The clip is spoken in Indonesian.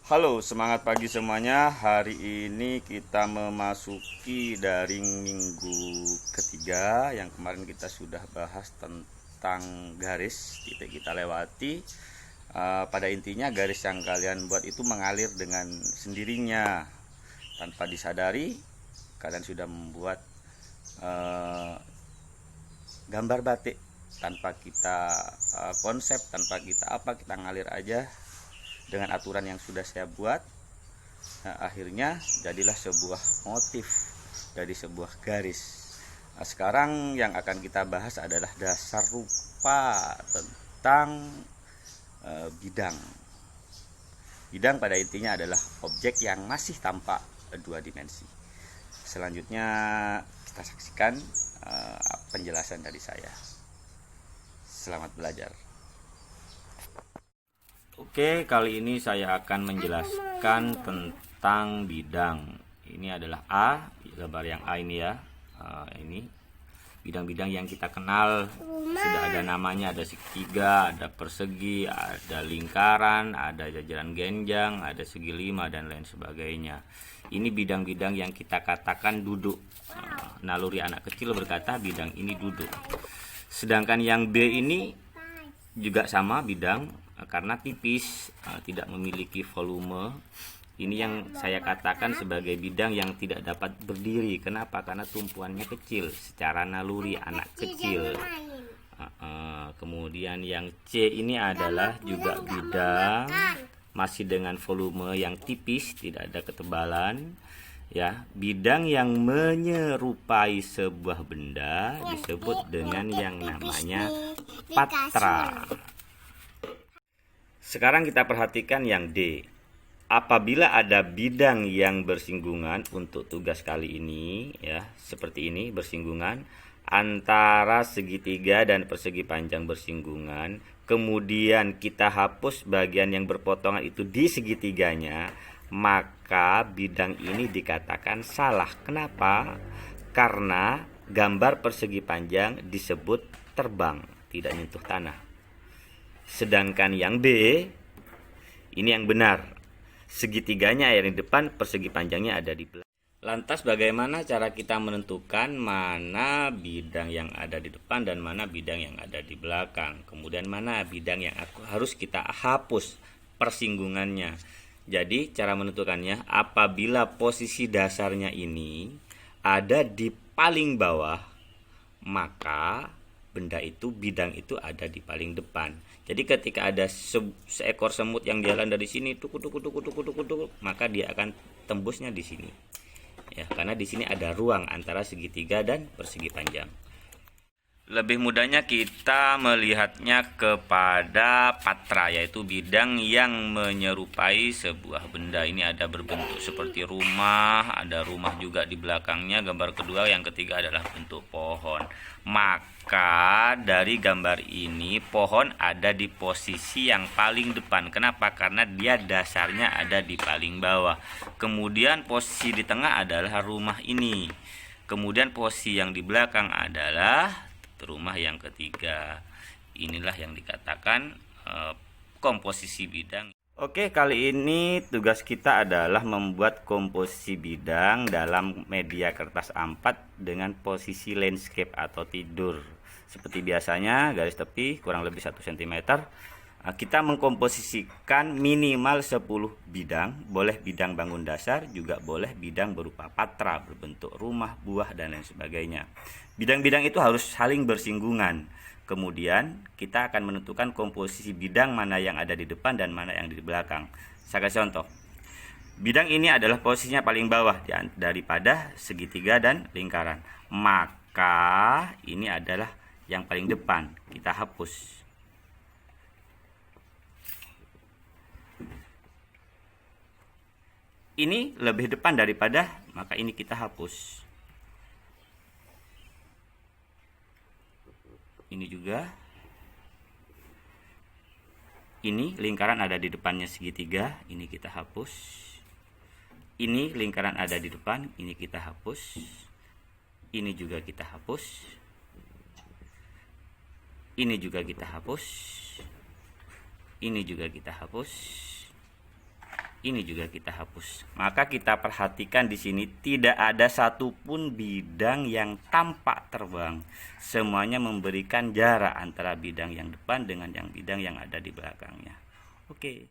Halo, semangat pagi semuanya. Hari ini kita memasuki daring minggu ketiga. Yang kemarin kita sudah bahas tentang garis titik kita lewati. Pada intinya garis yang kalian buat itu mengalir dengan sendirinya tanpa disadari. Kalian sudah membuat gambar batik tanpa kita konsep, tanpa kita kita ngalir aja dengan aturan yang sudah saya buat. Nah, akhirnya jadilah sebuah motif dari sebuah garis. Nah, sekarang yang akan kita bahas adalah dasar rupa tentang bidang. Bidang pada intinya adalah objek yang masih tampak dua dimensi. Selanjutnya kita saksikan penjelasan dari saya. Selamat belajar. Oke, kali ini saya akan menjelaskan tentang bidang. Ini adalah A, gambar yang A ini ya. Ini bidang-bidang yang kita kenal, sudah ada namanya, ada segitiga, ada persegi, ada lingkaran, ada jajaran genjang, ada segi lima dan lain sebagainya. Ini bidang-bidang yang kita katakan duduk. Naluri anak kecil berkata bidang ini duduk. Sedangkan yang B ini juga sama bidang, karena tipis, tidak memiliki volume. Ini yang saya katakan sebagai bidang yang tidak dapat berdiri. Kenapa? Karena tumpuannya kecil secara naluri anak kecil. Kemudian yang C ini adalah juga bidang, masih dengan volume yang tipis, tidak ada ketebalan ya. Bidang yang menyerupai sebuah benda disebut dengan yang namanya patra. Sekarang kita perhatikan yang D. Apabila ada bidang yang bersinggungan, untuk tugas kali ini ya, seperti ini, bersinggungan antara segitiga dan persegi panjang bersinggungan, kemudian kita hapus bagian yang berpotongan itu di segitiganya, maka bidang ini dikatakan salah. Kenapa? Karena gambar persegi panjang disebut terbang, tidak nyentuh tanah. Sedangkan yang B ini yang benar, segitiganya yang di depan, persegi panjangnya ada di belakang. Lantas bagaimana cara kita menentukan mana bidang yang ada di depan dan mana bidang yang ada di belakang, kemudian mana bidang yang harus kita hapus persinggungannya? Jadi cara menentukannya, apabila posisi dasarnya ini ada di paling bawah, maka benda itu, bidang itu ada di paling depan. Jadi ketika ada seekor semut yang jalan dari sini tuk, maka dia akan tembusnya di sini. Ya, karena di sini ada ruang antara segitiga dan persegi panjang. Lebih mudahnya kita melihatnya kepada patra, yaitu bidang yang menyerupai sebuah benda. Ini ada berbentuk seperti rumah, ada rumah juga di belakangnya. Gambar kedua, yang ketiga adalah bentuk pohon. Maka dari gambar ini pohon ada di posisi yang paling depan. Kenapa? Karena dia dasarnya ada di paling bawah. Kemudian posisi di tengah adalah rumah ini. Kemudian posisi yang di belakang adalah rumah yang ketiga. Inilah yang dikatakan komposisi bidang. Oke, kali ini tugas kita adalah membuat komposisi bidang dalam media kertas A4 dengan posisi landscape atau tidur. Seperti biasanya, garis tepi kurang lebih 1 cm. Kita mengkomposisikan minimal 10 bidang. Boleh bidang bangun dasar, juga boleh bidang berupa patra, berbentuk rumah, buah, dan lain sebagainya. Bidang-bidang itu harus saling bersinggungan. Kemudian kita akan menentukan komposisi bidang mana yang ada di depan dan mana yang di belakang. Saya kasih contoh. Bidang ini adalah posisinya paling bawah daripada segitiga dan lingkaran. Maka ini adalah yang paling depan. Kita hapus. Ini lebih depan daripada, maka ini kita hapus. Ini juga. Ini lingkaran ada di depannya segitiga, ini kita hapus. Ini lingkaran ada di depan, ini kita hapus. Ini juga kita hapus. Ini juga kita hapus. Ini juga kita hapus. Ini juga kita hapus. Maka kita perhatikan di sini tidak ada satupun bidang yang tampak terbang. Semuanya memberikan jarak antara bidang yang depan dengan yang bidang yang ada di belakangnya. Oke.